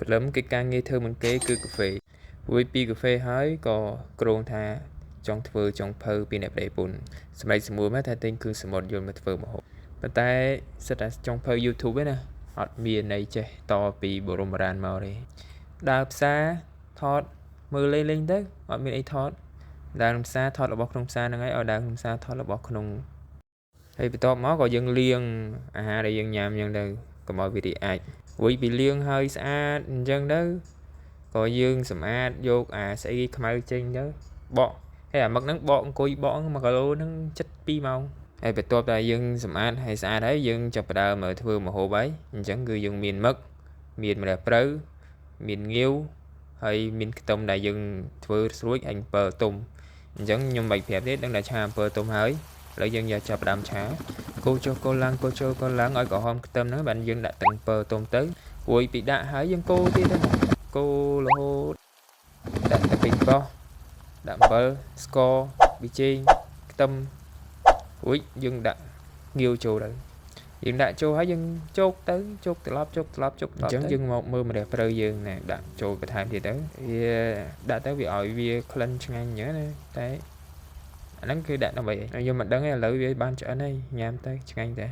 ព្រលឹមកិច្ចការងារធ្វើមុនគេគឺកាហ្វេរួចពីកាហ្វេហើយក៏គ្រោងថាចង់ធ្វើចុងភៅពីអ្នកប្តីពុនសម្រាប់សម្រួលមកថាទិញគឺសមុទ្រយន្តមកធ្វើម្ហូបប៉ុន្តែសិតតែចុងភៅ YouTube ឯណាអត់មានន័យចេះតពីបរមបុរាណមកទេដើរផ្សារថតមើលលេងទៅអត់មានអីថតដើរក្នុងផ្សារថតរបស់ក្នុងផ្សារហ្នឹងហើយឲ្យដើរក្នុងផ្សារថតរបស់ក្នុងហើយបន្ទាប់មកក៏យើងលាងអាហារដែលយើងញ៉ាំអញ្ចឹងទៅកុំឲ្យវារីអាចរួចពីលាងហើយស្អាតអញ្ចឹងទៅក៏យើងសម្អាតយកអាស្អីខ្មៅចេញទៅបកហើយអាមឹកហ្នឹងបកអង្គុយបក1គីឡូហ្នឹង7-2ម៉ោងហើយបន្ទាប់តែយើងសម្អាតហើយស្អាតហើយយើងចាប់ផ្ដើមធ្វើម្ហូបហើយអញ្ចឹងគឺយើងមានមឹកមានម្រះព្រៅមានងាវហើយមានខ្ទឹមដែលយើងធ្វើស្រួចហើយអំពិលទុំអញ្ចឹងខ្ញុំបាច់ប្រាប់ទេដឹងតែឆាអំពិលទុំហើយឥឡូវយើងយកចាប់ផ្ដើមឆាកូរចុះកូរឡើងកូរចុះកូរឡើងឲ្យក្រហមខ្ទឹមហ្នឹងបានយើងដាក់ទឹកអំពិលទុំទៅរួចពីដាក់ហើយយើងកូរទៀតទៅកូររហូតដាក់ទឹកពេញប៉ោះដាក់អំពិលស្ករប៊ីចេងខ្ទឹមរួចយើងដាក់ងាវចូលទៅយើងដាក់ចូលហើយយើងជោគទៅជោគត្រឡប់ជោគត្រឡប់ជោគត្រឡប់អញ្ចឹងយើងមកមើលម្រះព្រៅយើងណាដាក់ចូលបន្ថែមទៀតទៅវាដាក់ទៅវាឲ្យវាក្លិនឆ្ងាញ់អញ្ចឹងណាតែអាហ្នឹងគឺដាក់ដើម្បីខ្ញុំមិនដឹងទេឥឡូវវាបានឆ្អិនហើយញ៉ាំទៅឆ្ងាញ់តែ